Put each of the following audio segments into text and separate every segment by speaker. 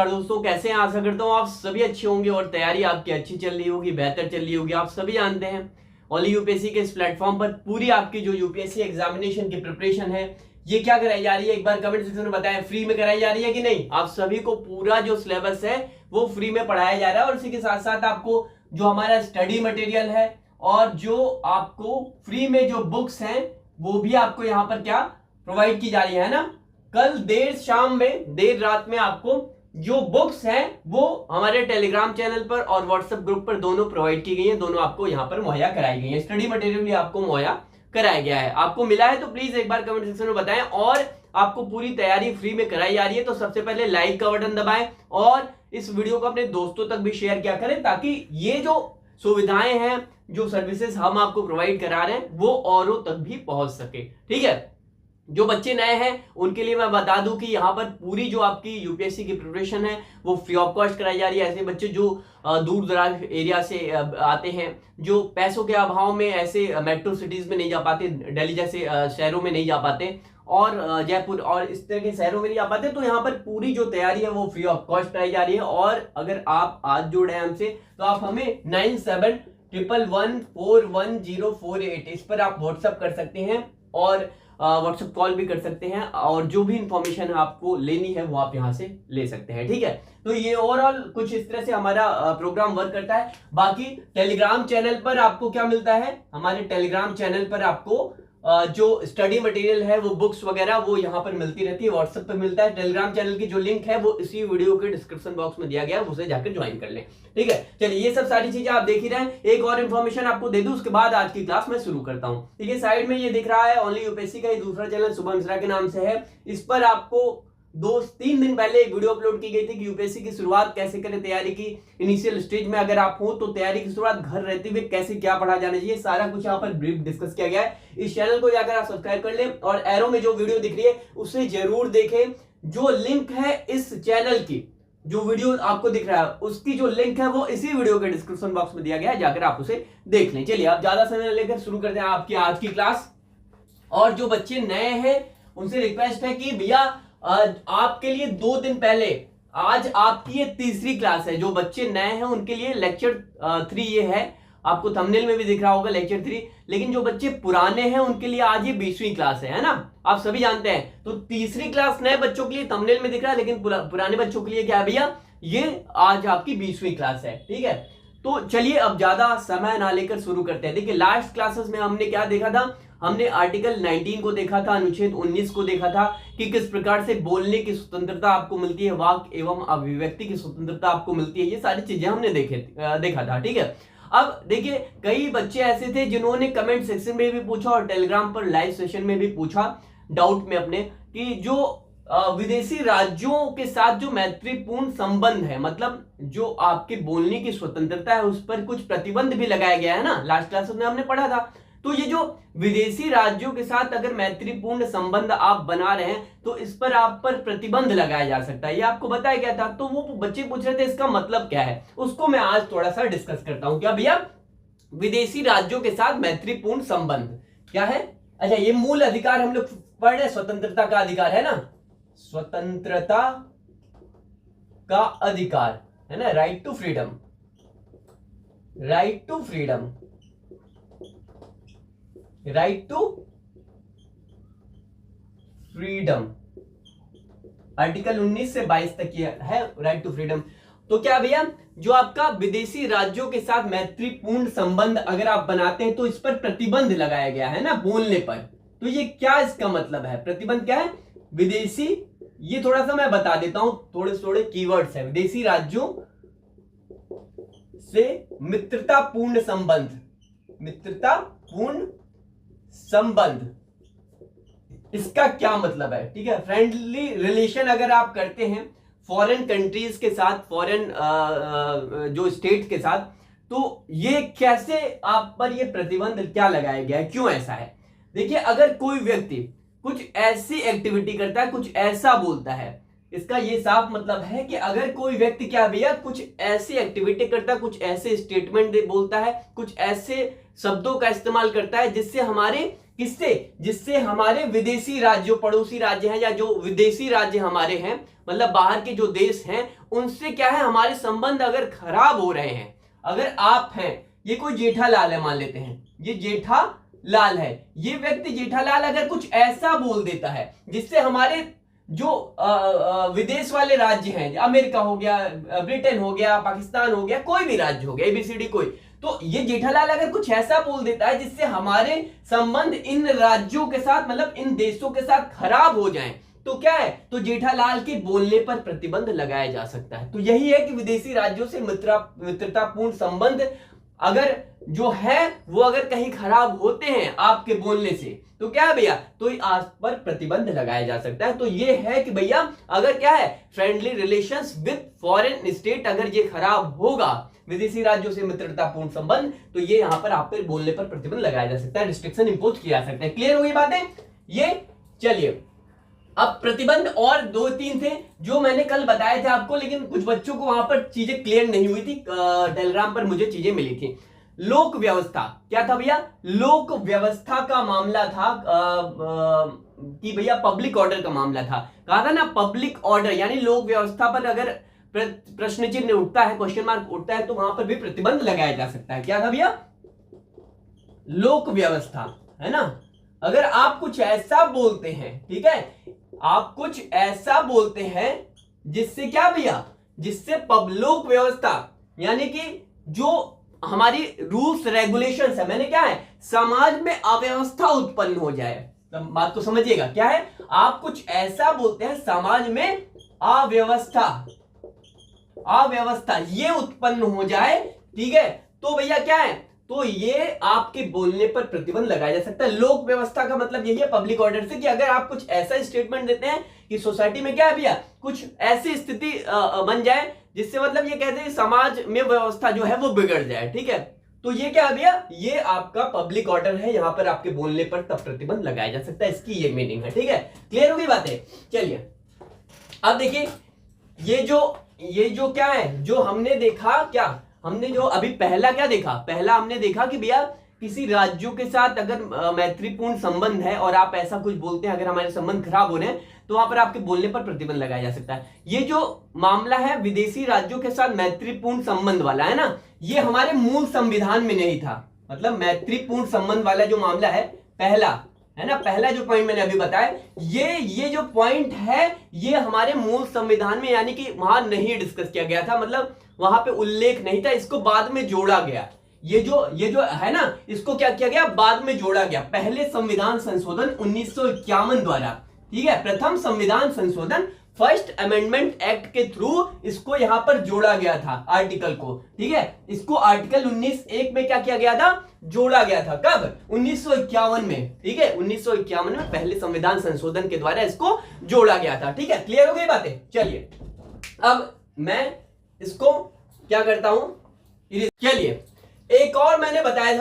Speaker 1: दोस्तों, कैसे हैं? आशा करता हूँ आप सभी अच्छे होंगे और तैयारी आपकी अच्छी चल रही होगी, बेहतर चल रही होगी। आप सभी जानते हैं ओनली यूपीएससी के इस प्लेटफॉर्म पर पूरी आपकी जो यूपीएससी एग्जामिनेशन की प्रिपरेशन है ये क्या कराई जा रही है, एक बार कमेंट सेक्शन में बताएं। फ्री में कराई जा रही है कि नहीं? आप सभी को पूरा जो सिलेबस है वो फ्री में पढ़ाया जा रहा है और इसी के साथ साथ आपको जो हमारा स्टडी मटेरियल है और जो आपको फ्री में जो बुक्स हैं वो भी आपको यहाँ पर क्या प्रोवाइड की जा रही है ना। कल देर रात में आपको जो बुक्स हैं वो हमारे टेलीग्राम चैनल पर और व्हाट्सएप ग्रुप पर दोनों प्रोवाइड की गई हैं, दोनों आपको यहां पर मुहैया कराई गई हैं। स्टडी मटेरियल भी आपको मुहैया कराया गया है। आपको मिला है तो प्लीज एक बार कमेंट सेक्शन में बताएं। और आपको पूरी तैयारी फ्री में कराई जा रही है तो सबसे पहले लाइक का बटन दबाएं और इस वीडियो को अपने दोस्तों तक भी शेयर किया करें ताकि ये जो सुविधाएं हैं, जो सर्विसेज हम आपको प्रोवाइड करा रहे हैं वो औरों तक भी पहुंच सके। ठीक है, जो बच्चे नए हैं उनके लिए मैं बता दूं कि यहाँ पर पूरी जो आपकी यूपीएससी की प्रिपरेशन है वो फ्री ऑफ कॉस्ट कराई जा रही है। ऐसे बच्चे जो दूर दराज एरिया से आते हैं, जो पैसों के अभाव में ऐसे मेट्रो सिटीज में नहीं जा पाते, दिल्ली जैसे शहरों में नहीं जा पाते और जयपुर और इस तरह के शहरों में नहीं जा पाते, तो यहाँ पर पूरी जो तैयारी है वो फ्री ऑफ कॉस्ट कराई जा रही है। और अगर आप आज जुड़े हैं हमसे तो आप हमें 9711141048 इस पर आप व्हाट्सएप कर सकते हैं और व्हाट्सएप कॉल भी कर सकते हैं और जो भी इंफॉर्मेशन आपको लेनी है वो आप यहां से ले सकते हैं। ठीक है, तो ये ओवरऑल कुछ इस तरह से हमारा प्रोग्राम वर्क करता है। बाकी टेलीग्राम चैनल पर आपको क्या मिलता है, हमारे टेलीग्राम चैनल पर आपको जो स्टडी मटेरियल है वो बुक्स वगैरह वो यहाँ पर मिलती रहती है, व्हाट्सएप पर मिलता है। टेलीग्राम चैनल की जो लिंक है वो इसी वीडियो के डिस्क्रिप्शन बॉक्स में दिया गया है, उसे जाकर ज्वाइन कर लें। ठीक है, चलिए ये सब सारी चीजें आप देख ही रहे हैं। एक और इन्फॉर्मेशन आपको दे दूं उसके बाद आज की क्लास में शुरू करता हूं। ठीक है, साइड में ये दिख रहा है ओनली यूपीएससी का ये दूसरा चैनल शुभम मिश्रा के नाम से है। इस पर आपको 2-3 दिन पहले एक वीडियो अपलोड की गई थी कि यूपीएससी की शुरुआत कैसे करें, तैयारी की इनिशियल स्टेज में अगर आप हो तो तैयारी की शुरुआत घर रहते हुए कैसे क्या पढ़ा जाना चाहिए, सारा कुछ यहाँ पर ब्रीफ डिस्कस किया गया है। इस चैनल को जाकर आप सब्सक्राइब कर लें और एरो में जो वीडियो दिख रही है उसे जरूर देखें। जो लिंक है इस चैनल की, जो वीडियो आपको दिख रहा है उसकी जो लिंक है वो इसी वीडियो के डिस्क्रिप्शन बॉक्स में दिया गया है, जाकर आप उसे देख लें। चलिए आप ज्यादा समय लेकर शुरू करते हैं आपकी आज की क्लास। और जो बच्चे नए हैं उनसे रिक्वेस्ट है कि भैया आपके लिए 2 दिन पहले, आज आपकी ये तीसरी क्लास है। जो बच्चे नए हैं उनके लिए लेक्चर 3 ये है, आपको थंबनेल में भी दिख रहा होगा लेक्चर 3। लेकिन जो बच्चे पुराने हैं उनके लिए आज ये 20वीं क्लास है ना, आप सभी जानते हैं। तो तीसरी क्लास नए बच्चों के लिए थंबनेल में दिख रहा है, लेकिन पुराने बच्चों के लिए क्या है भैया, ये आज आपकी 20वीं क्लास है। ठीक है, तो चलिए अब ज्यादा समय ना लेकर शुरू करते हैं। देखिए लास्ट क्लासेस में हमने क्या देखा था, हमने आर्टिकल 19 को देखा था, अनुच्छेद 19 को देखा था कि किस प्रकार से बोलने की स्वतंत्रता आपको मिलती है, वाक एवं अभिव्यक्ति की स्वतंत्रता आपको मिलती है। ये सारी चीजें हमने देखा था। ठीक है, अब देखिए कई बच्चे ऐसे थे जिन्होंने कमेंट सेक्शन में भी पूछा और टेलीग्राम पर लाइव सेशन में भी पूछा डाउट में अपने, कि जो विदेशी राज्यों के साथ जो मैत्रीपूर्ण संबंध है, मतलब जो आपके बोलने की स्वतंत्रता है उस पर कुछ प्रतिबंध भी लगाया गया है ना, लास्ट क्लास में हमने पढ़ा था। तो ये जो विदेशी राज्यों के साथ अगर मैत्रीपूर्ण संबंध आप बना रहे हैं तो इस पर आप पर प्रतिबंध लगाया जा सकता है, ये आपको बताया गया था। तो वो बच्चे पूछ रहे थे इसका मतलब क्या है, उसको मैं आज थोड़ा सा डिस्कस करता हूं। क्या भैया, विदेशी राज्यों के साथ मैत्रीपूर्ण संबंध क्या है? अच्छा, ये मूल अधिकार हम लोग पढ़ रहे, स्वतंत्रता का अधिकार है ना, स्वतंत्रता का अधिकार है ना, right to freedom, right to freedom, right to freedom, article 19 से 22 तक ये है राइट टू फ्रीडम। तो क्या भैया, जो आपका विदेशी राज्यों के साथ मैत्रीपूर्ण संबंध अगर आप बनाते हैं तो इस पर प्रतिबंध लगाया गया है ना बोलने पर। तो ये क्या इसका मतलब है, प्रतिबंध क्या है? विदेशी, ये थोड़ा सा मैं बता देता हूं, थोड़े कीवर्ड्स है। विदेशी राज्यों से मित्रतापूर्ण संबंध, मित्रतापूर्ण संबंध, इसका क्या मतलब है? ठीक है, फ्रेंडली रिलेशन अगर आप करते हैं फॉरेन कंट्रीज के साथ, फॉरेन जो स्टेट के साथ, तो ये कैसे आप पर ये प्रतिबंध क्या लगाया गया है, क्यों ऐसा है? देखिए अगर कोई व्यक्ति कुछ ऐसी एक्टिविटी करता है, कुछ ऐसा बोलता है, इसका ये साफ मतलब है कि अगर कोई व्यक्ति क्या भैया कुछ ऐसी एक्टिविटी करता है, कुछ ऐसे स्टेटमेंट बोलता है, कुछ ऐसे शब्दों का इस्तेमाल करता है जिससे हमारे किससे? जिससे हमारे विदेशी राज्यों, पड़ोसी राज्य हैं या जो विदेशी राज्य हमारे हैं, मतलब बाहर के जो देश हैं, उनसे क्या है हमारे संबंध अगर खराब हो रहे हैं। अगर आप हैं, ये कोई जेठालाल है मान लेते हैं, ये जेठालाल है, ये व्यक्ति जेठालाल अगर कुछ ऐसा बोल देता है जिससे हमारे जो विदेश वाले राज्य हैं, अमेरिका हो गया, ब्रिटेन हो गया, पाकिस्तान हो गया, कोई भी राज्य हो गया, एबीसीडी कोई, तो ये जेठालाल अगर कुछ ऐसा बोल देता है जिससे हमारे संबंध इन राज्यों के साथ, मतलब इन देशों के साथ खराब हो जाएं, तो क्या है, तो जेठालाल के बोलने पर प्रतिबंध लगाया जा सकता है। तो यही है कि विदेशी राज्यों से मित्रतापूर्ण संबंध अगर जो है वो अगर कहीं खराब होते हैं आपके बोलने से, तो क्या है भैया, तो आप पर प्रतिबंध लगाया जा सकता है। तो ये है कि भैया अगर क्या है, friendly relations with foreign state अगर ये खराब होगा, विदेशी राज्यों से मित्रतापूर्ण संबंध, तो ये यहां पर आप पे बोलने पर प्रतिबंध लगाया जा सकता है, रिस्ट्रिक्शन इंपोज किया जा सकता है। क्लियर हो गई बातें ये? चलिए अब प्रतिबंध और 2-3 थे जो मैंने कल बताए थे आपको, लेकिन कुछ बच्चों को वहां पर चीजें क्लियर नहीं हुई थी, टेलीग्राम पर मुझे चीजें मिली थी। लोक व्यवस्था क्या था भैया? लोक व्यवस्था का मामला था कि भैया पब्लिक ऑर्डर का मामला था। कहा था ना पब्लिक ऑर्डर, यानी लोक व्यवस्था पर अगर प्रश्न चिन्ह उठता है, क्वेश्चन मार्क उठता है, तो वहां पर भी प्रतिबंध लगाया जा सकता है। क्या था भैया? लोक व्यवस्था, है ना। अगर आप कुछ ऐसा बोलते हैं, ठीक है, आप कुछ ऐसा बोलते हैं जिससे क्या भैया, जिससे लोक व्यवस्था यानी कि जो हमारी रूल्स रेगुलेशंस है, मैंने क्या है, समाज में अव्यवस्था उत्पन्न हो जाए। तो बात को समझिएगा, क्या है, आप कुछ ऐसा बोलते हैं समाज में अव्यवस्था ये उत्पन्न हो जाए, ठीक है, तो भैया क्या है, तो ये आपके बोलने पर प्रतिबंध लगाया जा सकता है। लोक व्यवस्था का मतलब यही है पब्लिक ऑर्डर से, कि अगर आप कुछ ऐसा स्टेटमेंट देते हैं कि सोसाइटी में क्या है भैया, कुछ ऐसी स्थिति बन जाए जिससे मतलब ये कहते हैं समाज में व्यवस्था जो है वो बिगड़ जाए, ठीक है, तो ये क्या है भैया, ये आपका पब्लिक ऑर्डर है, यहां पर आपके बोलने पर तब प्रतिबंध लगाया जा सकता है, इसकी ये मीनिंग है, ठीक है। क्लियर होगी बातें? चलिए अब देखिए ये जो क्या है, जो हमने देखा, क्या हमने जो अभी पहला क्या देखा, पहला हमने देखा कि भैया किसी राज्यों के साथ अगर मैत्रीपूर्ण संबंध है और आप ऐसा कुछ बोलते हैं, अगर हमारे संबंध खराब हो रहे हैं, तो वहां पर आपके बोलने पर प्रतिबंध लगाया जा सकता है। ये जो मामला है विदेशी राज्यों के साथ मैत्रीपूर्ण संबंध वाला, है ना, ये हमारे मूल संविधान में नहीं था। मतलब मैत्रीपूर्ण संबंध वाला जो मामला है पहला, है ना, पहला जो पॉइंट मैंने अभी बताया, ये जो पॉइंट है ये हमारे मूल संविधान में यानी कि वहां नहीं डिस्कस किया गया था, मतलब वहां पे उल्लेख नहीं था, इसको बाद में जोड़ा गया। ये जो है ना, इसको क्या किया गया, बाद में जोड़ा गया, पहले संविधान संशोधन 1951 द्वारा, ठीक है, प्रथम संविधान संशोधन फर्स्ट अमेंडमेंट एक्ट के थ्रू इसको यहां पर जोड़ा गया था आर्टिकल को, ठीक है, इसको आर्टिकल 19(1) में क्या किया गया था, जोड़ा गया था। कब? 1951 में, ठीक है, 1951 में पहले संविधान संशोधन के द्वारा इसको जोड़ा गया था, ठीक है। क्लियर हो गई बातें? चलिए अब मैं इसको क्या करता हूं, चलिए एक और मैंने बताया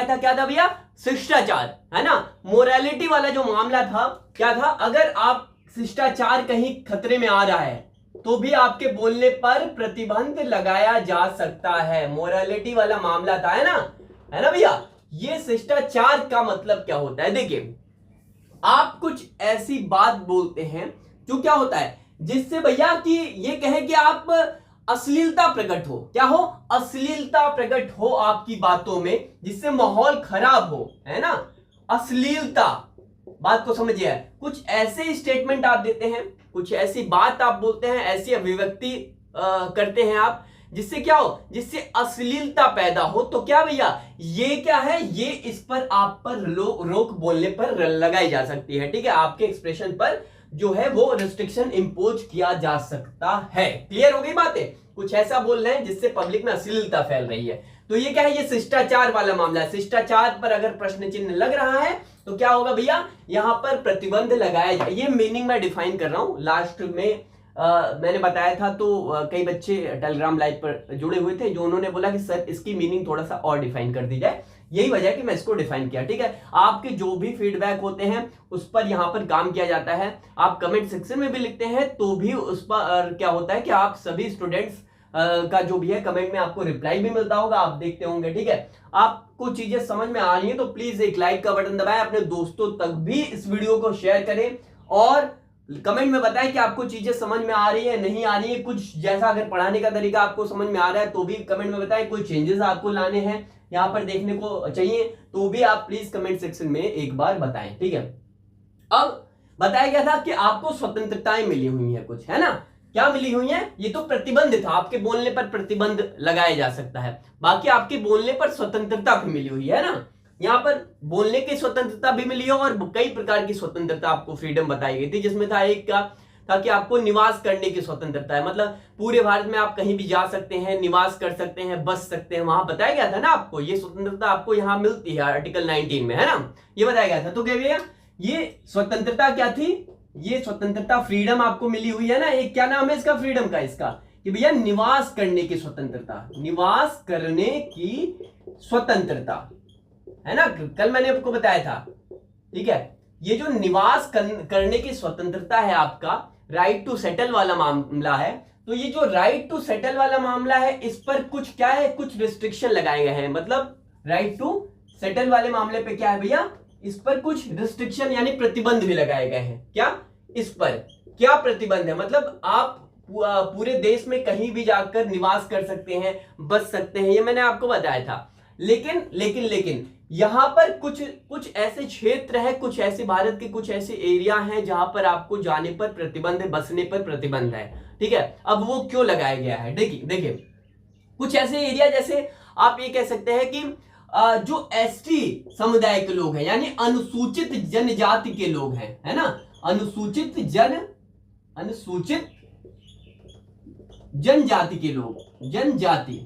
Speaker 1: था, क्या था भैया, शिष्टाचार, है ना, मोरालिटी वाला जो मामला था, क्या था, अगर आप शिष्टाचार कहीं खतरे में आ रहा है तो भी आपके बोलने पर प्रतिबंध लगाया जा सकता है। मोरालिटी वाला मामला था, है ना भैया। ये शिष्टाचार का मतलब क्या होता है, देखिए आप कुछ ऐसी बात बोलते हैं जो क्या होता है, जिससे भैया कि ये कहे कि आप अश्लीलता प्रकट हो, क्या हो, अश्लीलता प्रकट हो आपकी बातों में, जिससे माहौल खराब हो, है ना, अश्लीलता। बात को समझिए, कुछ ऐसे स्टेटमेंट आप देते हैं, कुछ ऐसी बात आप बोलते हैं, ऐसी अभिव्यक्ति करते हैं आप, जिससे क्या हो, जिससे अश्लीलता पैदा हो, तो क्या भैया ये क्या है, ये इस पर आप पर रोक बोलने पर लगाई जा सकती है, ठीक है, आपके एक्सप्रेशन पर जो है वो रिस्ट्रिक्शन इंपोज किया जा सकता है। क्लियर हो गई बातें? कुछ ऐसा बोल रहे हैं जिससे पब्लिक में अश्लीलता फैल रही है, तो ये क्या है, ये शिष्टाचार वाला मामला है। शिष्टाचार पर अगर प्रश्न चिन्ह लग रहा है तो क्या होगा भैया, यहां पर प्रतिबंध लगाया जाए। ये मीनिंग मैं डिफाइन कर रहा हूं, लास्ट में मैंने बताया था, तो कई बच्चे टेलीग्राम लाइव पर जुड़े हुए थे जो उन्होंने बोला कि सर इसकी मीनिंग थोड़ा सा और डिफाइन कर दी जाए, यही वजह है कि मैं इसको डिफाइन किया, ठीक है। आपके जो भी फीडबैक होते हैं उस पर यहां पर काम किया जाता है, आप कमेंट सेक्शन में भी लिखते हैं तो भी उस पर क्या होता है कि आप सभी स्टूडेंट्स का जो भी है कमेंट में आपको रिप्लाई भी मिलता होगा, आप देखते होंगे। ठीक है, आपको चीजें समझ में आ रही है तो प्लीज एक लाइक का बटन दबाएं, अपने दोस्तों तक भी इस वीडियो को शेयर करें और कमेंट में बताएं कि आपको चीजें समझ में आ रही है नहीं आ रही है। कुछ जैसा अगर पढ़ाने का तरीका आपको समझ में आ रहा है तो भी कमेंट में बताएं। कोई चेंजेस आपको लाने हैं यहां पर देखने को चाहिए तो भी आप प्लीज कमेंट सेक्शन में एक बार बताएं। ठीक है, अब बताया गया था कि आपको स्वतंत्रताएं मिली हुई है कुछ, है ना। क्या मिली हुई है? ये तो प्रतिबंध था, आपके बोलने पर प्रतिबंध लगाया जा सकता है, बाकी आपके बोलने पर स्वतंत्रता भी मिली हुई है ना। यहां पर बोलने की स्वतंत्रता भी मिली है और कई प्रकार की स्वतंत्रता आपको फ्रीडम बताई गई थी, जिसमें था एक क्या था कि आपको निवास करने की स्वतंत्रता है, मतलब पूरे भारत में आप कहीं भी जा सकते हैं, निवास कर सकते हैं, बस सकते हैं। वहां बताया गया था ना आपको ये स्वतंत्रता आपको यहां मिलती है आर्टिकल 19 में, है ना, ये बताया गया था। तो क्या भैया ये स्वतंत्रता क्या थी? ये स्वतंत्रता फ्रीडम आपको मिली हुई है ना। एक क्या नाम है इसका फ्रीडम का? इसका कि भैया निवास करने की स्वतंत्रता, निवास करने की स्वतंत्रता, है ना। कल मैंने आपको बताया था। ठीक है, ये जो निवास करने की स्वतंत्रता है आपका राइट टू सेटल वाला मामला है, तो ये जो राइट टू सेटल वाला मामला है इस पर कुछ क्या है, कुछ रिस्ट्रिक्शन लगाए गए हैं। मतलब राइट टू सेटल वाले मामले पे क्या है भैया, इस पर कुछ रिस्ट्रिक्शन यानी प्रतिबंध भी लगाए गए हैं। क्या इस पर क्या प्रतिबंध है? मतलब आप पूरे देश में कहीं भी जाकर निवास कर सकते हैं, बस सकते हैं, ये मैंने आपको बताया था। लेकिन लेकिन लेकिन यहां पर कुछ ऐसे क्षेत्र है, कुछ ऐसे भारत के कुछ ऐसे एरिया हैं जहां पर आपको जाने पर प्रतिबंध है, बसने पर प्रतिबंध है। ठीक है, अब वो क्यों लगाया गया है? देखिए कुछ ऐसे एरिया जैसे आप ये कह सकते हैं कि जो एसटी समुदाय के लोग हैं यानी अनुसूचित जनजाति के लोग हैं, है ना, अनुसूचित जनजाति के लोग, जनजाति।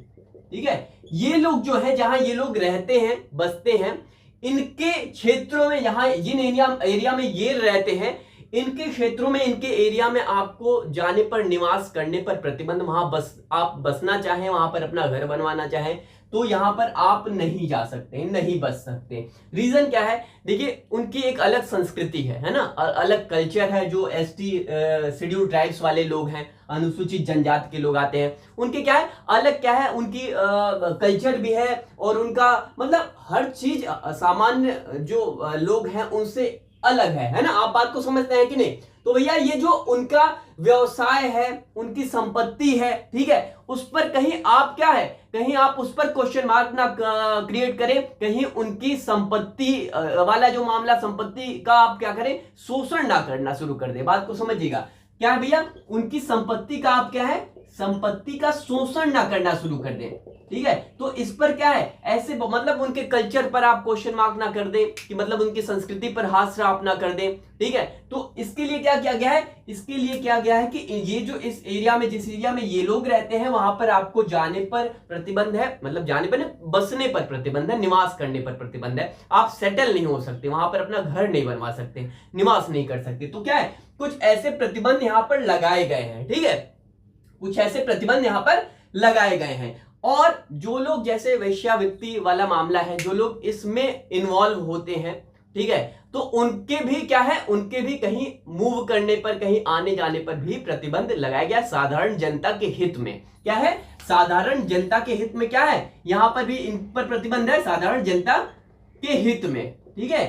Speaker 1: ठीक है, ये लोग जो है जहां ये लोग रहते हैं, बसते हैं, इनके क्षेत्रों में, यहां जिन एरिया में ये रहते हैं, इनके क्षेत्रों में, इनके एरिया में आपको जाने पर, निवास करने पर प्रतिबंध। वहां आप बसना चाहें, वहां पर अपना घर बनवाना चाहें तो यहां पर आप नहीं जा सकते, नहीं बस सकते। रीजन क्या है? देखिए उनकी एक अलग संस्कृति है ना, अलग कल्चर है। जो एसटी शेड्यूल ट्राइब्स वाले लोग हैं, अनुसूचित जनजाति के लोग आते हैं, उनके क्या है, अलग क्या है, उनकी कल्चर भी है और उनका मतलब हर चीज सामान्य जो लोग हैं उनसे अलग है ना। आप बात को समझते हैं कि नहीं? तो भैया ये जो उनका व्यवसाय है, उनकी संपत्ति है, ठीक है, उस पर कहीं आप क्या है, कहीं आप उस पर क्वेश्चन मार्क ना क्रिएट करें, कहीं उनकी संपत्ति वाला जो मामला, संपत्ति का आप क्या करें, शोषण ना करना शुरू कर दे। बात को समझिएगा, क्या है भैया, उनकी संपत्ति का आप क्या है, संपत्ति का शोषण ना करना शुरू कर दें। ठीक है, तो इस पर क्या है, ऐसे मतलब उनके कल्चर पर आप क्वेश्चन मार्क ना कर दें, कि मतलब उनकी संस्कृति पर हाथ आप ना कर दें। ठीक है, तो इसके लिए क्या किया गया है, इसके लिए क्या गया है कि ये जो इस एरिया में, जिस एरिया में ये लोग रहते हैं, वहां पर आपको जाने पर प्रतिबंध है, मतलब जाने पर, बसने पर प्रतिबंध है, निवास करने पर प्रतिबंध है। आप सेटल नहीं हो सकते, वहां पर अपना घर नहीं बनवा सकते, निवास नहीं कर सकते। तो क्या है, कुछ ऐसे प्रतिबंध यहां पर लगाए गए हैं। ठीक है, कुछ ऐसे प्रतिबंध यहां पर लगाए गए हैं। और जो लोग, जैसे वेश्यावृत्ति वाला मामला है, जो लोग इसमें इन्वॉल्व होते हैं, ठीक है, तो उनके भी क्या है, उनके भी कहीं मूव करने पर, कहीं आने जाने पर भी प्रतिबंध लगाया गया साधारण जनता के हित में। क्या है, साधारण जनता के हित में क्या है, यहां पर भी इन पर प्रतिबंध है, साधारण जनता के हित में। ठीक है,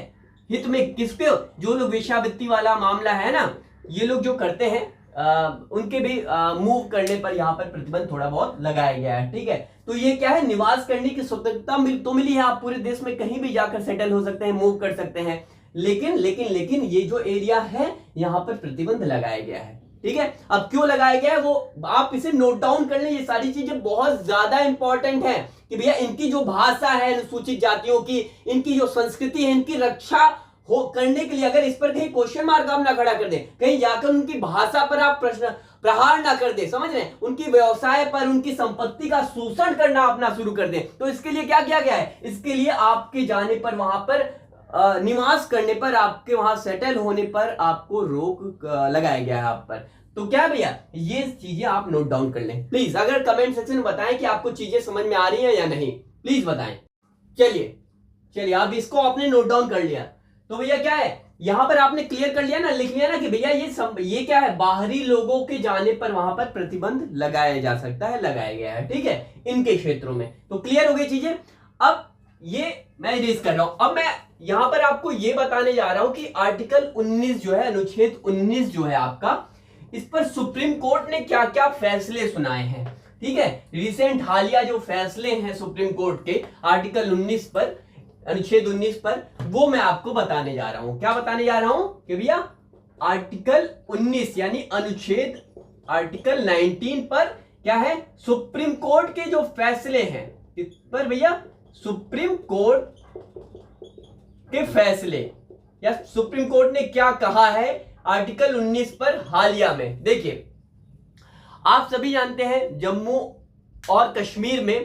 Speaker 1: हित में किसके, जो लोग वेश्यावृत्ति वाला मामला है ना, ये लोग जो करते हैं उनके भी मूव करने पर यहां पर प्रतिबंध थोड़ा बहुत लगाया गया है। ठीक है, तो ये क्या है, निवास करने की स्वतंत्रता तो मिली है, आप पूरे देश में कहीं भी जाकर सेटल हो सकते हैं, मूव कर सकते हैं। लेकिन ये जो एरिया है यहां पर प्रतिबंध लगाया गया है। ठीक है, अब क्यों लगाया गया है वो आप इसे नोट डाउन कर लें, ये सारी चीजें बहुत ज्यादा इंपॉर्टेंट है कि भैया इनकी जो भाषा है अनुसूचित जातियों की, इनकी जो संस्कृति है, इनकी रक्षा हो करने के लिए अगर इस पर कहीं क्वेश्चन मार्क आप ना खड़ा कर दें, कहीं जाकर उनकी भाषा पर आप प्रश्न प्रहार ना कर दे, समझ रहे हैं, उनकी व्यवसाय पर, उनकी संपत्ति का शोषण करना अपना शुरू कर दे, तो इसके लिए क्या किया गया है, इसके लिए आपके जाने पर, वहां पर निवास करने पर, आपके वहां सेटल होने पर आपको रोक लगाया गया है आप पर। तो क्या भैया, ये चीजें आप नोट डाउन कर लें प्लीज। अगर कमेंट सेक्शन में बताएं कि आपको चीजें समझ में आ रही हैं या नहीं, प्लीज बताएं। चलिए आप इसको आपने नोट डाउन कर लिया, तो भैया क्या है यहां पर आपने क्लियर कर लिया ना, लिख लिया ना कि भैया ये क्या है, बाहरी लोगों के जाने पर वहां पर प्रतिबंध लगाया जा सकता है, लगाया गया है, ठीक है, इनके क्षेत्रों में। तो क्लियर हो गई चीजें। अब ये मैं इरेज कर रहा हूं। अब मैं यहां पर आपको ये बताने जा रहा हूं कि आर्टिकल 19 जो है, अनुच्छेद 19 जो है आपका, इस पर सुप्रीम कोर्ट ने क्या क्या फैसले सुनाए हैं, ठीक है। रिसेंट हालिया जो फैसले हैं सुप्रीम कोर्ट के आर्टिकल 19 पर, अनुच्छेद 19 पर, वो मैं आपको बताने जा रहा हूं। क्या बताने जा रहा हूं कि भैया आर्टिकल 19 यानी अनुच्छेद आर्टिकल 19 पर क्या है, सुप्रीम कोर्ट के जो फैसले हैं, इस पर भैया सुप्रीम कोर्ट के फैसले या सुप्रीम कोर्ट ने क्या कहा है आर्टिकल 19 पर हालिया में। देखिए, आप सभी जानते हैं जम्मू और कश्मीर में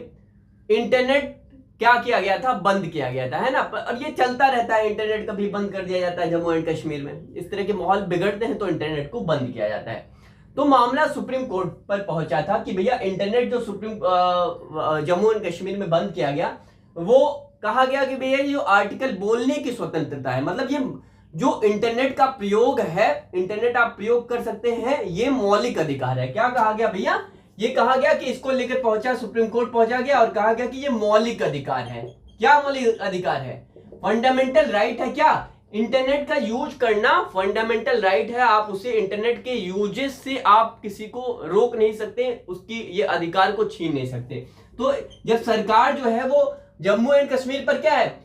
Speaker 1: इंटरनेट क्या किया गया था, बंद किया गया था, है ना। और ये चलता रहता है, इंटरनेट कभी बंद कर दिया जाता है जम्मू एंड कश्मीर में, इस तरह के माहौल बिगड़ते हैं तो इंटरनेट को बंद किया जाता है। तो मामला सुप्रीम कोर्ट पर पहुंचा था कि भैया इंटरनेट जो जम्मू एंड कश्मीर में बंद किया गया, वो कहा गया कि भैया ये जो आर्टिकल बोलने की स्वतंत्रता है, मतलब ये जो इंटरनेट का प्रयोग है, इंटरनेट आप प्रयोग कर सकते हैं, ये मौलिक अधिकार है। क्या कहा गया भैया, ये कहा गया कि इसको लेकर पहुंचा सुप्रीम कोर्ट पहुंचा गया और कहा गया कि ये मौलिक अधिकार है। क्या मौलिक अधिकार है, फंडामेंटल राइट है। क्या, इंटरनेट का यूज करना फंडामेंटल राइट है, आप उसे इंटरनेट के यूजेस से आप किसी को रोक नहीं सकते, उसकी ये अधिकार को छीन नहीं सकते। तो जब सरकार जो है वो जम्मू एंड कश्मीर पर क्या है,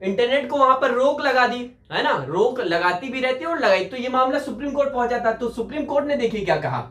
Speaker 1: इंटरनेट को वहां पर रोक लगा दी, है ना, रोक लगाती भी रहती है और लगाई, तो ये मामला सुप्रीम कोर्ट पहुंचा था। तो सुप्रीम कोर्ट ने देखिए क्या कहा,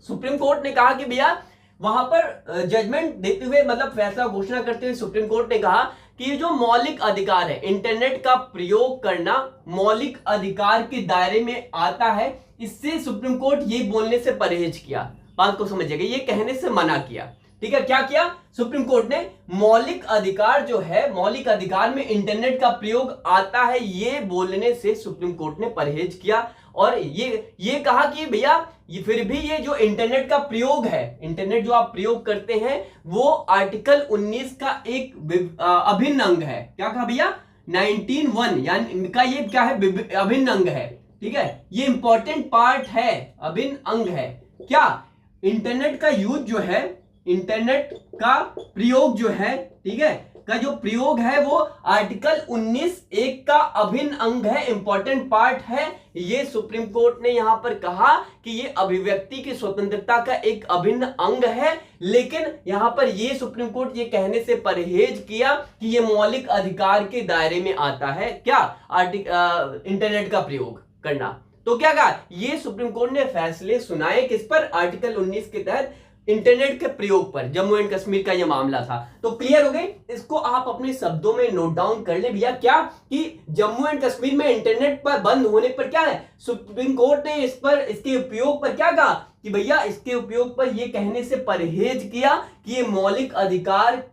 Speaker 1: सुप्रीम कोर्ट ने कहा कि भैया वहां पर जजमेंट देते हुए, मतलब फैसला घोषणा करते हुए सुप्रीम कोर्ट ने कहा कि ये जो मौलिक अधिकार है, इंटरनेट का प्रयोग करना मौलिक अधिकार के दायरे में आता है। इससे सुप्रीम कोर्ट ये बोलने से परहेज किया, बात को समझिएगा, ये कहने से मना किया, ठीक है। क्या किया सुप्रीम कोर्ट ने, मौलिक अधिकार जो है, मौलिक अधिकार में इंटरनेट का प्रयोग आता है, ये बोलने से सुप्रीम कोर्ट ने परहेज किया और ये कहा कि भैया ये फिर भी ये जो इंटरनेट का प्रयोग है, इंटरनेट जो आप प्रयोग करते हैं, वो आर्टिकल 19 का एक अभिन्न अंग है। क्या कहा भैया, 19(1) यानी इनका ये क्या है, अभिन्न अंग है, ठीक है, ये इंपॉर्टेंट पार्ट है, अभिन्न अंग है। क्या, इंटरनेट का यूज जो है, इंटरनेट का प्रयोग जो है, ठीक है, का जो प्रयोग है वो आर्टिकल 19(1) का अभिन्न अंग है, इंपॉर्टेंट पार्ट है। ये सुप्रीम कोर्ट ने यहां पर कहा कि ये अभिव्यक्ति की स्वतंत्रता का एक अभिन्न अंग है, लेकिन यहां पर ये सुप्रीम कोर्ट ये कहने से परहेज किया कि ये मौलिक अधिकार के दायरे में आता है। क्या, इंटरनेट का प्रयोग करना। तो क्या कहा, ये सुप्रीम कोर्ट ने फैसले सुनाए किस पर, आर्टिकल 19 के तहत इंटरनेट के प्रयोग पर। जम्मू एंड कश्मीर का यह मामला था। तो क्लियर हो गई, इसको आप अपने शब्दों में नोट डाउन कर ले भैया। क्या कि जम्मू एंड कश्मीर में इंटरनेट पर बंद होने पर क्या है, सुप्रीम कोर्ट ने इस पर, इसके उपयोग पर क्या कहा कि भैया इसके उपयोग पर यह कहने से परहेज किया कि ये मौलिक अधिकार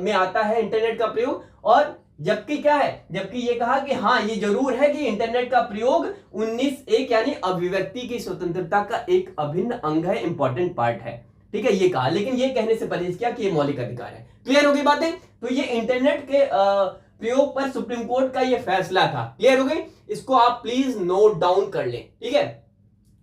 Speaker 1: में आता है इंटरनेट का प्रयोग। और जबकि क्या है, जबकि ये कहा कि हाँ ये जरूर है कि इंटरनेट का प्रयोग 19(1) यानी अभिव्यक्ति की स्वतंत्रता का एक अभिन्न अंग है, इंपॉर्टेंट पार्ट है, ठीक है, ये कहा, लेकिन ये कहने से परहेज किया कि ये मौलिक अधिकार है। क्लियर हो गई बातें। तो ये इंटरनेट के प्रयोग पर सुप्रीम कोर्ट का ये फैसला था। क्लियर हो गई, इसको आप प्लीज नोट डाउन कर लें, ठीक है,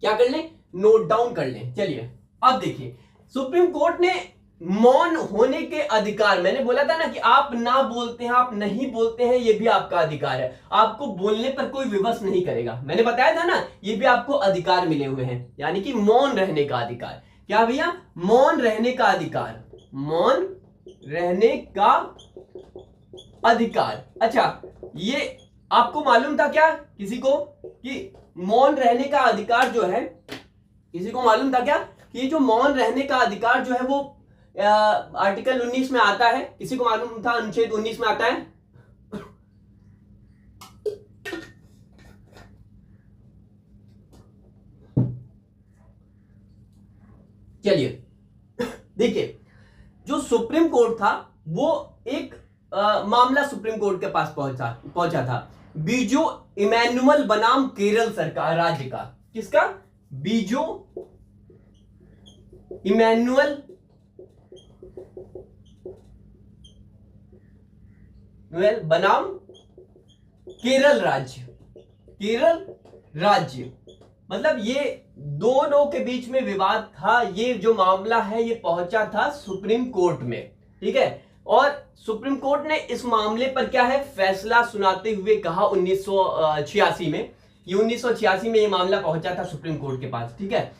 Speaker 1: क्या कर लें, नोट डाउन कर लें। चलिए अब देखिए, सुप्रीम कोर्ट ने मौन होने के अधिकार, मैंने बोला था ना कि आप ना बोलते हैं, आप नहीं बोलते हैं, ये भी आपका अधिकार है, आपको बोलने पर कोई विवश नहीं करेगा, मैंने बताया था ना, ये भी आपको अधिकार मिले हुए हैं, यानी कि मौन रहने का अधिकार। क्या भैया, मौन रहने का अधिकार, मौन रहने का अधिकार। अच्छा, ये आपको मालूम था क्या किसी को कि मौन रहने का अधिकार जो है, किसी को मालूम था क्या कि ये जो मौन रहने का अधिकार जो है वो आर्टिकल 19 में आता है? किसी को मालूम था अनुच्छेद 19 में आता है? चलिए देखिए, जो सुप्रीम कोर्ट था वो एक मामला सुप्रीम कोर्ट के पास पहुंचा था बीजो इमैनुअल बनाम केरल सरकार राज्य का। किसका? बीजो इमैनुअल बनाम केरल राज्य केरल राज्य, मतलब ये दोनों के बीच में विवाद था। ये जो मामला है ये पहुंचा था सुप्रीम कोर्ट में, ठीक है। और सुप्रीम कोर्ट ने इस मामले पर क्या है फैसला सुनाते हुए कहा 1986 में, ये 1986 में ये मामला पहुंचा था सुप्रीम कोर्ट के पास, ठीक है।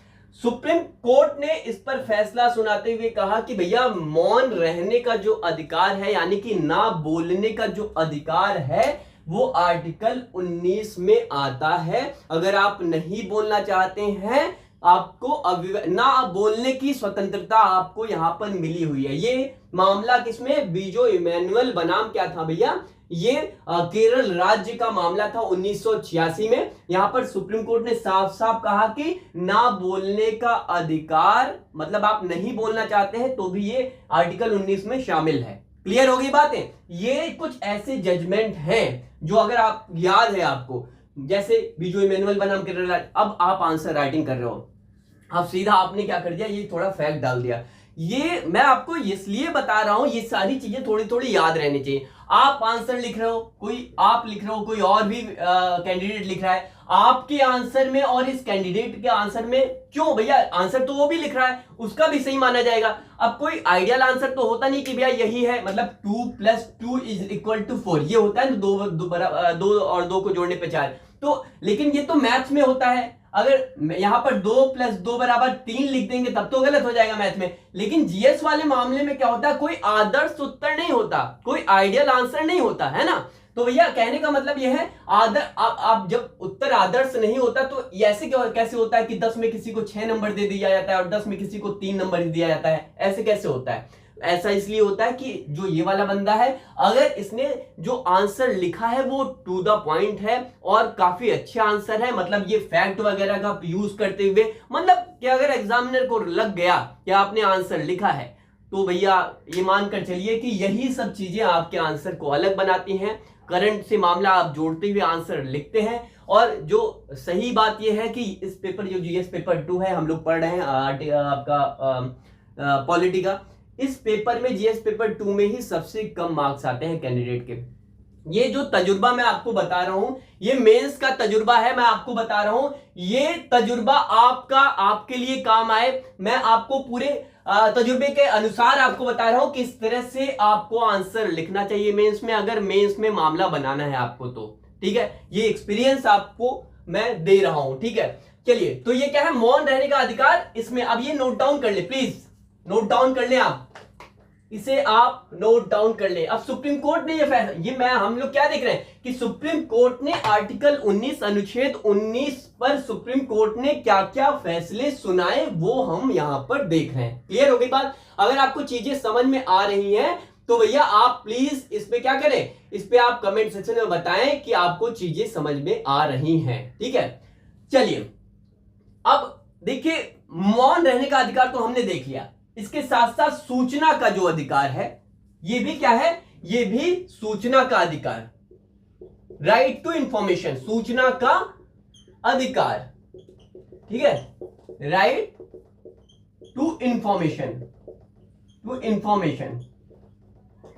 Speaker 1: सुप्रीम कोर्ट ने इस पर फैसला सुनाते हुए कहा कि भैया मौन रहने का जो अधिकार है, यानी कि ना बोलने का जो अधिकार है, वो आर्टिकल 19 में आता है। अगर आप नहीं बोलना चाहते हैं, आपको ना बोलने की स्वतंत्रता आपको यहां पर मिली हुई है। ये मामला किसमें, बीजो इमैनुअल बनाम क्या था भैया, ये केरल राज्य का मामला था 1986 में। यहां पर सुप्रीम कोर्ट ने साफ साफ कहा कि ना बोलने का अधिकार, मतलब आप नहीं बोलना चाहते हैं तो भी ये आर्टिकल 19 में शामिल है। क्लियर होगी बातें। ये कुछ ऐसे जजमेंट हैं जो अगर आप याद है आपको, जैसे बीजो इमैनुअल बनाम केरल राज्य। अब आप आंसर राइटिंग कर रहे हो, अब सीधा आपने क्या कर दिया, ये थोड़ा फैक्ट डाल दिया। ये मैं आपको इसलिए बता रहा हूं, ये सारी चीजें थोड़ी थोड़ी याद रहनी चाहिए। आप आंसर लिख रहे हो, कोई आप लिख रहे हो, कोई और भी कैंडिडेट लिख रहा है, आपके आंसर में और इस कैंडिडेट के आंसर में क्यों भैया, आंसर तो वो भी लिख रहा है, उसका भी सही माना जाएगा। अब कोई आइडियल आंसर तो होता नहीं कि भैया यही है, मतलब 2 + 2 = 4, ये होता है ना, दो और दो को जोड़ने पे 4। तो लेकिन ये तो मैथ्स में होता है। अगर यहां पर 2 + 2 = 3 लिख देंगे तब तो गलत हो जाएगा मैथ में। लेकिन जीएस वाले मामले में क्या होता है, कोई आदर्श उत्तर नहीं होता, कोई आइडियल आंसर नहीं होता है ना। तो भैया कहने का मतलब यह है, आप जब उत्तर आदर्श नहीं होता तो ऐसे कैसे होता है कि 10 में किसी को 6 नंबर दे दिया जाता है और 10 में किसी को 3 नंबर दिया जाता है, ऐसे कैसे होता है। ऐसा इसलिए होता है कि जो ये वाला बंदा है, अगर इसने जो आंसर लिखा है वो टू द पॉइंट है और काफी अच्छा आंसर है, मतलब ये फैक्ट वगैरह का यूज करते हुए, मतलब कि अगर एग्जामिनर को लग गया कि आपने आंसर लिखा है, तो भैया ये मानकर चलिए कि यही सब चीजें आपके आंसर को अलग बनाती हैं। करंट से मामला आप जोड़ते हुए आंसर लिखते हैं। और जो सही बात यह है कि इस पेपर, जो जीएस पेपर 2 है, हम लोग पढ़ रहे हैं आपका पॉलिटी का, इस पेपर में जीएस पेपर 2 में ही सबसे कम मार्क्स आते हैं कैंडिडेट के। ये जो तजुर्बा मैं आपको बता रहा हूं, ये मेंस का तजुर्बा है, मैं आपको बता रहा हूं, ये तजुर्बा आपके लिए काम आए। मैं आपको पूरे तजुर्बे के अनुसार आपको बता रहा हूं किस तरह से आपको आंसर लिखना चाहिए मेंस में, अगर मेंस में मामला बनाना है आपको तो, ठीक है। ये एक्सपीरियंस आपको मैं दे रहा हूं, ठीक है। चलिए, तो ये क्या है, मौन रहने का अधिकार। इसमें अब ये नोट डाउन कर ले, प्लीज नोट डाउन कर ले, आप इसे आप नोट डाउन कर ले। अब सुप्रीम कोर्ट ने ये फैसला, ये हम लोग क्या देख रहे हैं कि सुप्रीम कोर्ट ने आर्टिकल 19 अनुच्छेद 19 पर सुप्रीम कोर्ट ने क्या क्या फैसले सुनाए वो हम यहां पर देख रहे हैं। क्लियर हो गई बात। अगर आपको चीजें समझ में आ रही हैं तो भैया आप प्लीज इस पे क्या करें, इस पे आप कमेंट सेक्शन में बताएं कि आपको चीजें समझ में आ रही हैं, ठीक है। चलिए, अब देखिए, मौन रहने का अधिकार तो हमने देख लिया, इसके साथ साथ सूचना का जो अधिकार है, ये भी क्या है, ये भी सूचना का अधिकार, राइट टू इंफॉर्मेशन, सूचना का अधिकार, ठीक है, राइट टू इंफॉर्मेशन,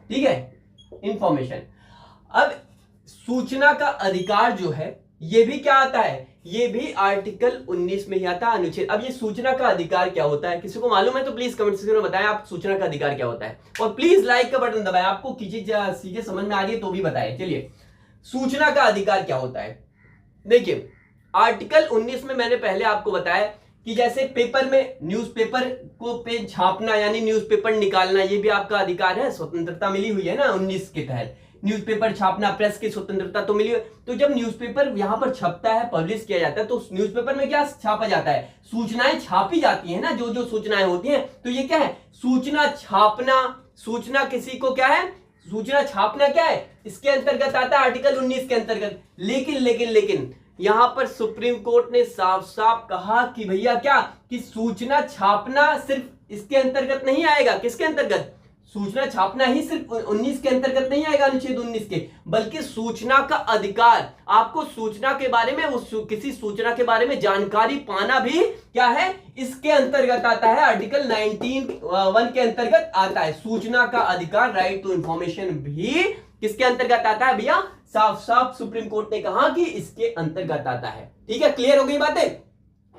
Speaker 1: ठीक है, इंफॉर्मेशन। अब सूचना का अधिकार जो है ये भी क्या आता है, ये भी आर्टिकल 19 में ही आता है, अनुच्छेद। अब ये सूचना का अधिकार क्या होता है, किसी को मालूम है तो प्लीज कमेंट सेक्शन में बताएं आप सूचना का अधिकार क्या होता है, और प्लीज लाइक का बटन दबाएं। आपको चीजें समझ में आ रही है तो भी बताएं। चलिए, सूचना का अधिकार क्या होता है। देखिए, आर्टिकल 19 में मैंने पहले आपको बताया कि जैसे पेपर में न्यूज़पेपर को पे छापना, यानी न्यूज़पेपर निकालना, ये भी आपका अधिकार है, स्वतंत्रता मिली हुई है ना 19 के तहत। न्यूज़पेपर छापना, प्रेस की स्वतंत्रता तो मिली है। तो जब न्यूज़पेपर यहां पर छपता है, पब्लिश किया जाता है, तो न्यूज़पेपर में क्या छापा जाता है, सूचनाएं छापी जाती है ना, जो जो सूचनाएं होती हैं। तो ये क्या है, सूचना छापना। सूचना किसी को क्या है, सूचना छापना क्या है, इसके अंतर्गत आता है आर्टिकल 19 के अंतर्गत। लेकिन यहां पर सुप्रीम कोर्ट ने साफ साफ कहा कि भैया क्या, कि सूचना छापना सिर्फ इसके अंतर्गत नहीं आएगा। किसके अंतर्गत, सूचना छापना ही सिर्फ 19 के अंतर्गत नहीं आएगा, अनुच्छेद 19 के, बल्कि सूचना का अधिकार, आपको सूचना के बारे में, किसी सूचना के बारे में जानकारी पाना भी क्या है, इसके अंतर्गत आता है, आर्टिकल 19(1) के अंतर्गत आता है। सूचना का अधिकार, राइट टू इंफॉर्मेशन भी किसके अंतर्गत आता है भैया? साफ साफ सुप्रीम कोर्ट ने कहा कि इसके अंतर्गत आता है। ठीक है, क्लियर हो गई बातें?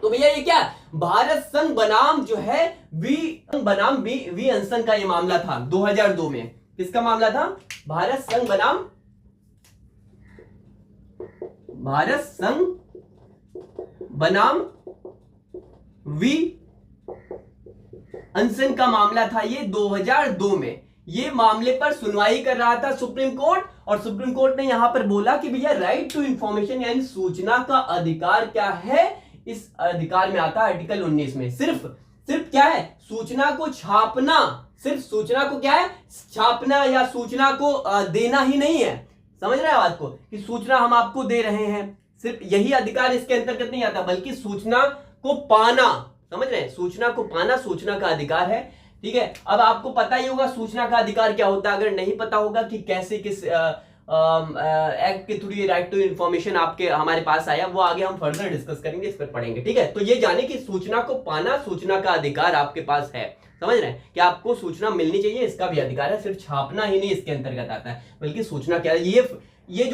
Speaker 1: तो भैया ये क्या, भारत संघ बनाम जो है वी बनाम वी अंसन का ये मामला था 2002 में। किसका मामला था? भारत संघ बनाम वी अंसन का मामला था ये 2002 में। ये मामले पर सुनवाई कर रहा था सुप्रीम कोर्ट, और सुप्रीम कोर्ट ने यहां पर बोला कि भैया राइट टू इंफॉर्मेशन यानी सूचना का अधिकार क्या है, इस अधिकार में आता है आर्टिकल 19 में। सिर्फ क्या है? सूचना को छापना, सिर्फ सूचना को क्या है? छापना या सूचना को देना ही नहीं है। समझ रहे हैं बात को, कि सूचना हम आपको दे रहे हैं, सिर्फ यही अधिकार इसके अंतर्गत नहीं आता, बल्कि सूचना को पाना। समझ रहे हैं? सूचना को पाना सूचना का अधिकार है। ठीक है, अब आपको पता ही होगा सूचना का अधिकार क्या होता है। अगर नहीं पता होगा कि कैसे किस एक्ट के थ्रू ये राइट टू इंफॉर्मेशन आपके हमारे पास आया, वो आगे हम फर्दर डिस्कस करेंगे, इस पर पढ़ेंगे। ठीक है, तो ये जाने कि सूचना को पाना सूचना का अधिकार आपके पास है। समझ रहे हैं कि आपको सूचना मिलनी चाहिए, इसका भी अधिकार है। सिर्फ छापना ही नहीं इसके अंतर्गत आता है, बल्कि सूचना क्या है। ये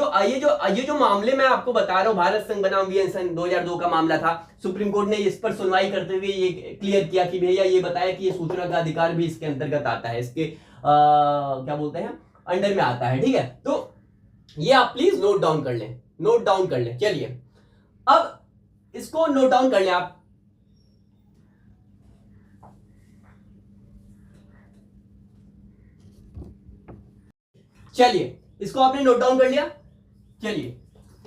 Speaker 1: जो मामले मैं आपको बता रहा हूं, भारत संघ बनाम वी अंसन 2002 का मामला था। सुप्रीम कोर्ट ने इस पर सुनवाई करते हुए ये क्लियर किया कि भैया ये बताया कि ये सूचना का अधिकार भी इसके अंतर्गत आता है, इसके क्या बोलते हैं, अंडर में आता है। ठीक है, तो ये आप प्लीज नोट डाउन कर लें, चलिए अब इसको नोट डाउन कर लें आप। चलिए, इसको आपने नोट डाउन कर लिया। चलिए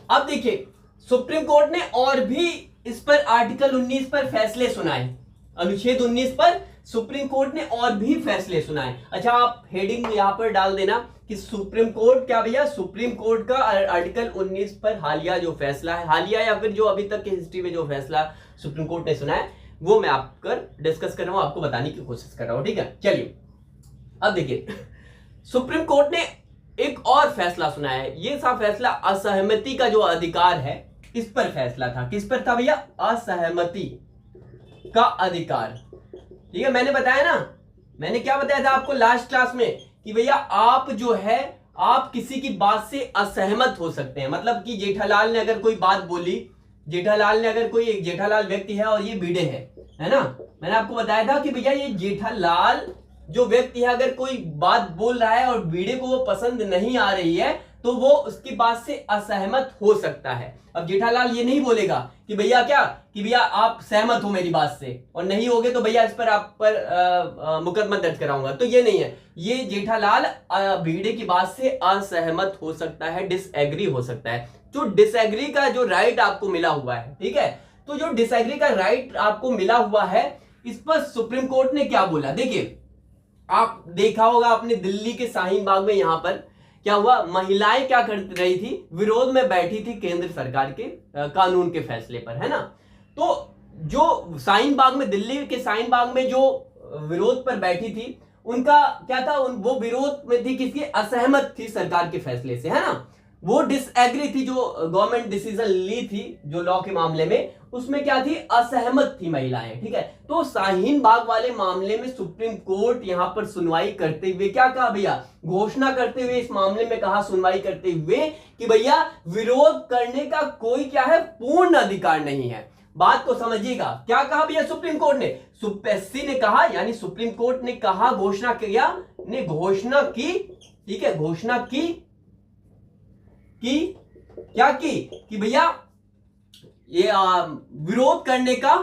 Speaker 1: अब देखिए, सुप्रीम कोर्ट ने और भी इस पर आर्टिकल 19 पर फैसले सुनाए, अनुच्छेद 19 पर सुप्रीम कोर्ट ने और भी फैसले सुनाए। अच्छा, आप हेडिंग यहां पर डाल देना कि सुप्रीम कोर्ट क्या भैया, सुप्रीम कोर्ट का आर्टिकल 19 पर हालिया जो फैसला है, हालिया या फिर जो अभी तक की हिस्ट्री में जो फैसला सुप्रीम कोर्ट ने सुना है, वो मैं आपको डिस्कस कर रहा हूं, आपको बताने की कोशिश कर रहा हूं। ठीक है, चलिए अब देखिए, सुप्रीम कोर्ट ने एक और फैसला सुना है। ये सा फैसला असहमति का जो अधिकार है, इस पर फैसला था। किस पर था भैया? असहमति का अधिकार। ठीक है, मैंने बताया ना, मैंने क्या बताया था आपको लास्ट क्लास में कि भैया आप जो है, आप किसी की बात से असहमत हो सकते हैं। मतलब कि जेठालाल ने अगर कोई बात बोली, जेठालाल व्यक्ति है और ये भिड़े है ना, मैंने आपको बताया था कि भैया ये जेठालाल जो व्यक्ति है अगर कोई बात बोल रहा है और भिड़े को वो पसंद नहीं आ रही है, तो वो उसकी बात से असहमत हो सकता है। अब जेठालाल ये नहीं बोलेगा कि भैया क्या, कि भैया आप सहमत हो मेरी बात से, और नहीं होगे तो भैया इस पर आप पर मुकदमा दर्ज कराऊंगा, तो ये नहीं है। ये जेठालाल भिड़े की बात से असहमत हो सकता है, डिसएग्री हो सकता है। जो डिसएग्री का जो राइट आपको मिला हुआ है, ठीक है, तो जो डिसएग्री का राइट आपको मिला हुआ है, इस पर सुप्रीम कोर्ट ने क्या बोला। देखिए, आप देखा होगा आपने दिल्ली के शाहीन बाग में, यहां पर क्या हुआ, महिलाएं क्या कर रही थी, विरोध में बैठी थी केंद्र सरकार के कानून के फैसले पर, है ना। तो जो शाहीन बाग में, दिल्ली के शाहीन बाग में जो विरोध पर बैठी थी, उनका क्या था, वो विरोध में थी, किसकी, असहमत थी सरकार के फैसले से, है ना। वो डिसएग्री थी, जो गवर्नमेंट डिसीजन ली थी जो लॉ के मामले में, उसमें क्या थी, असहमत थी महिलाएं। ठीक है, तो शाहीन बाग वाले मामले में सुप्रीम कोर्ट यहां पर सुनवाई करते हुए क्या कहा भैया, घोषणा करते हुए इस मामले में कहा, सुनवाई करते हुए कि भैया विरोध करने का कोई क्या है, पूर्ण अधिकार नहीं है। बात को समझिएगा, क्या कहा भैया सुप्रीम कोर्ट ने, सुप्रीम ने कहा, यानी सुप्रीम कोर्ट ने कहा, घोषणा किया, ने घोषणा की, ठीक है, घोषणा की क्या की कि भैया ये विरोध करने का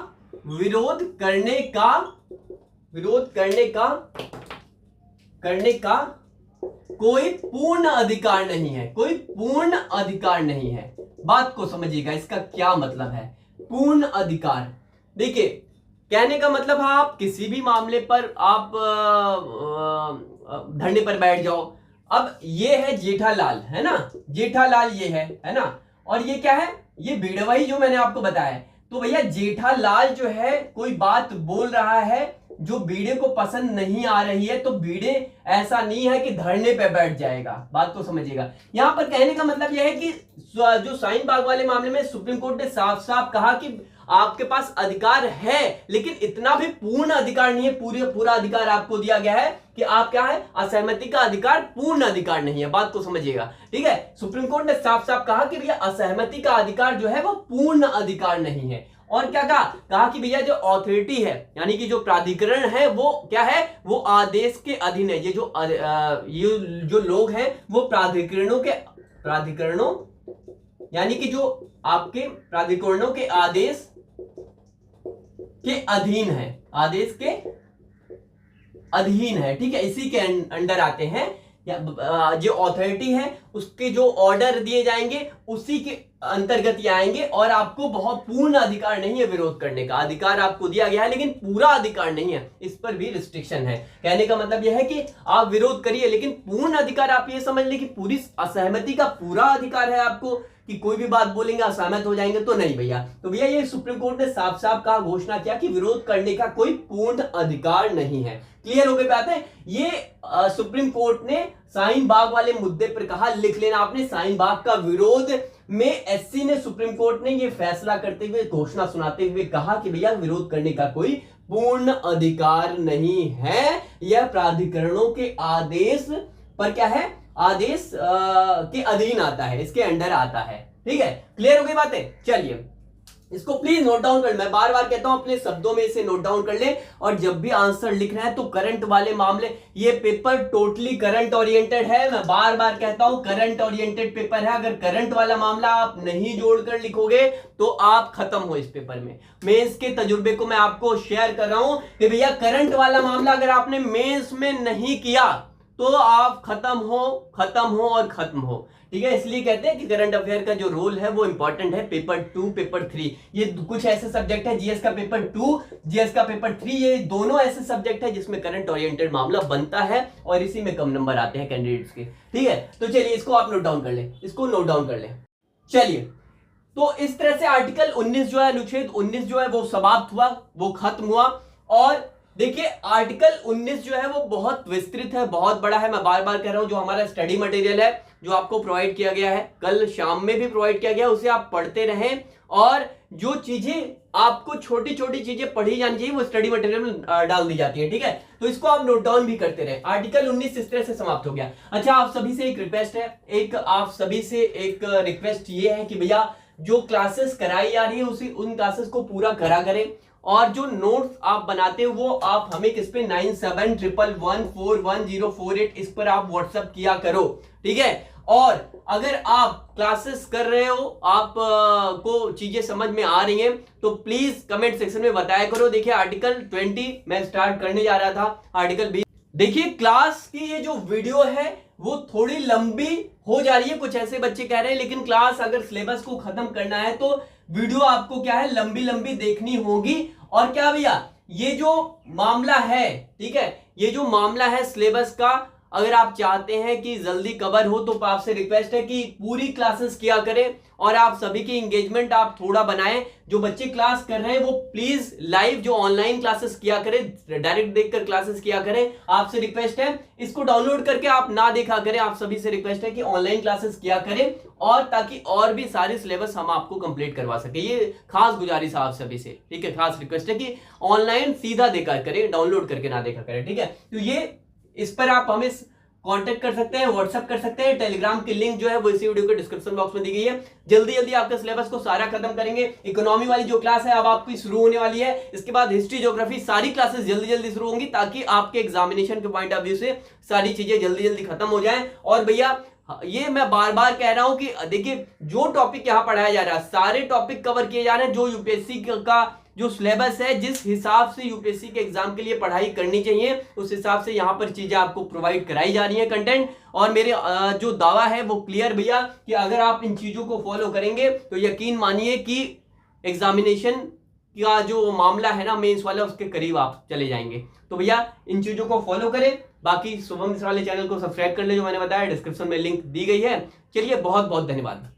Speaker 1: कोई पूर्ण अधिकार नहीं है, कोई पूर्ण अधिकार नहीं है। बात को समझिएगा, इसका क्या मतलब है पूर्ण अधिकार। देखिए, कहने का मतलब है आप किसी भी मामले पर आप धरने पर बैठ जाओ। अब ये है जेठालाल, है ना, जेठालाल ये है ना, और ये क्या है, ये भिड़वई जो मैंने आपको बताया। तो भैया जेठालाल जो है कोई बात बोल रहा है जो भिड़े को पसंद नहीं आ रही है, तो भिड़े ऐसा नहीं है कि धरने पे बैठ जाएगा। बात को समझिएगा, यहां पर कहने का मतलब यह है कि जो शाहीन बाग वाले मामले में सुप्रीम कोर्ट ने साफ साफ कहा कि आपके पास अधिकार है, लेकिन इतना भी पूर्ण अधिकार नहीं है। पूरा अधिकार आपको दिया गया है कि आप क्या है, असहमति का अधिकार पूर्ण अधिकार नहीं है। बात को समझिएगा, ठीक है। सुप्रीम कोर्ट ने साफ साफ कहा कि भैया असहमति का अधिकार जो है वो पूर्ण अधिकार नहीं है। और क्या कहा कि भैया जो अथॉरिटी है, यानी कि जो प्राधिकरण है, वो क्या है, वो आदेश के अधीन है। ये जो लोग हैं वो प्राधिकरणों यानी कि जो आपके प्राधिकरणों के आदेश के अधीन है, आदेश के अधीन है, ठीक है, इसी के अंडर आते हैं। या जो अथॉरिटी है उसके जो ऑर्डर दिए जाएंगे उसी के अंतर्गत ही आएंगे, और आपको बहुत पूर्ण अधिकार नहीं है विरोध करने का। अधिकार आपको दिया गया है लेकिन पूरा अधिकार नहीं है, इस पर भी रिस्ट्रिक्शन है। कहने का मतलब यह है कि आप विरोध करिए, लेकिन पूर्ण अधिकार आप ये समझ लें कि पूरी असहमति का पूरा अधिकार है आपको, कि कोई भी बात बोलेंगे असहमत हो जाएंगे तो नहीं भैया। तो भैया ये सुप्रीम कोर्ट ने साफ साफ कहा, घोषणा किया कि विरोध करने का कोई पूर्ण अधिकार नहीं है। क्लियर हो गई बात है। ये सुप्रीम कोर्ट ने शाहीन बाग वाले मुद्दे पर कहा, लिख लेना आपने, शाहीन बाग का विरोध में एससी ने, सुप्रीम कोर्ट ने ये फैसला करते हुए, घोषणा सुनाते हुए कहा कि भैया विरोध करने का कोई पूर्ण अधिकार नहीं है। यह प्राधिकरणों के आदेश पर क्या है, आदेश के अधीन आता है, इसके अंडर आता है। ठीक है, क्लियर हो गई बातें। चलिए इसको प्लीज नोट डाउन कर, मैं बार बार कहता हूं अपने शब्दों में इसे नोट डाउन कर ले, और जब भी आंसर लिखना है तो करंट वाले मामले, ये पेपर टोटली करंट ओरिएंटेड है। मैं बार बार कहता हूं करंट ओरिएंटेड पेपर है। अगर करंट वाला मामला आप नहीं जोड़कर लिखोगे तो आप खत्म हो इस पेपर में। मेंस के तजुर्बे को मैं आपको शेयर कर रहा हूं कि भैया करंट वाला मामला अगर आपने मेंस में नहीं किया तो आप खत्म हो। ठीक है, इसलिए कहते हैं कि करंट अफेयर का जो रोल है वो इंपॉर्टेंट है। पेपर 2, पेपर 3, ये कुछ ऐसे सब्जेक्ट है, जीएस का पेपर 2, जीएस का पेपर 3, ये दोनों ऐसे सब्जेक्ट है जिसमें करंट ओरिएंटेड मामला बनता है, और इसी में कम नंबर आते हैं कैंडिडेट्स के। ठीक है, तो चलिए इसको आप नोट डाउन कर ले, चलिए तो इस तरह से आर्टिकल 19 जो है, अनुच्छेद 19 जो है वो समाप्त हुआ, वो खत्म हुआ। और देखिए आर्टिकल 19 जो है वो बहुत विस्तृत है, बहुत बड़ा है। मैं बार बार कह रहा हूं, जो हमारा स्टडी मटेरियल है जो आपको प्रोवाइड किया गया है, कल शाम में भी प्रोवाइड किया गया है, उसे आप पढ़ते रहें, और जो चीजें आपको छोटी छोटी चीजें पढ़ी जानी चाहिए वो स्टडी मटेरियल में डाल दी जाती है। ठीक है, तो इसको आप नोट डाउन भी करते रहे। आर्टिकल 19 इस तरह से समाप्त हो गया। अच्छा, आप सभी से एक रिक्वेस्ट ये है कि भैया जो क्लासेस कराई जा रही है उन क्लासेस को पूरा करा करें, और जो नोट्स आप बनाते हो वो आप हमें किस पे 9711141048 इस पर आप व्हाट्सएप किया करो। ठीक है, और अगर आप क्लासेस कर रहे हो, आप को चीजें समझ में आ रही हैं, तो प्लीज कमेंट सेक्शन में बताया करो। देखिए आर्टिकल 20 मैं स्टार्ट करने जा रहा था, आर्टिकल 20। देखिए क्लास की ये जो वीडियो है वो थोड़ी लंबी हो जा रही है, कुछ ऐसे बच्चे कह रहे हैं, लेकिन क्लास अगर सिलेबस को खत्म करना है तो वीडियो आपको क्या है, लंबी देखनी होगी। और क्या भैया, ये जो मामला है, ठीक है, ये जो मामला है सिलेबस का, अगर आप चाहते हैं कि जल्दी कवर हो तो आपसे रिक्वेस्ट है कि पूरी क्लासेस किया करें, और आप सभी की एंगेजमेंट आप थोड़ा बनाएं। जो बच्चे क्लास कर रहे हैं वो प्लीज लाइव जो ऑनलाइन क्लासेस किया करें, डायरेक्ट देखकर क्लासेस किया करें, आपसे रिक्वेस्ट है। इसको डाउनलोड करके आप ना देखा करें, आप सभी से रिक्वेस्ट है कि ऑनलाइन क्लासेस किया करें, और ताकि और भी सारी सिलेबस हम आपको कंप्लीट करवा सके। ये खास गुजारिश है आप सभी से, ठीक है, खास रिक्वेस्ट है कि ऑनलाइन सीधा देखा करें, डाउनलोड करके ना देखा करें। ठीक है, तो ये इस पर आप हमें कांटेक्ट कर सकते हैं, व्हाट्सएप कर सकते हैं। टेलीग्राम की लिंक जो है वो इसी वीडियो के डिस्क्रिप्शन बॉक्स में दी गई है। जल्दी आपके सिलेबस को सारा खत्म करेंगे। इकोनॉमी वाली जो क्लास है अब आपकी शुरू होने वाली है, इसके बाद हिस्ट्री, ज्योग्राफी, सारी क्लासेस जल्दी शुरू होंगी, ताकि आपके एग्जामिनेशन के पॉइंट ऑफ व्यू से सारी चीजें जल्दी खत्म हो जाएं। और भैया ये मैं बार बार कह रहा हूं कि देखिए जो टॉपिक यहां पढ़ाया जा रहा है, सारे टॉपिक कवर किए जा रहे हैं। जो यूपीएससी का जो सिलेबस है, जिस हिसाब से यूपीएससी के एग्जाम के लिए पढ़ाई करनी चाहिए, उस हिसाब से यहां पर चीजें आपको प्रोवाइड कराई जा रही है, कंटेंट। और मेरे जो दावा है वो क्लियर भैया, कि अगर आप इन चीजों को फॉलो करेंगे तो यकीन मानिए कि एग्जामिनेशन का जो मामला है ना, मेंस वाला, उसके करीब आप चले जाएंगे। तो भैया इन चीजों को फॉलो करें। बाकी शुभम मिश्रा वाले चैनल को सब्सक्राइब कर ले, जो मैंने बताया डिस्क्रिप्शन में लिंक दी गई है। चलिए बहुत बहुत धन्यवाद।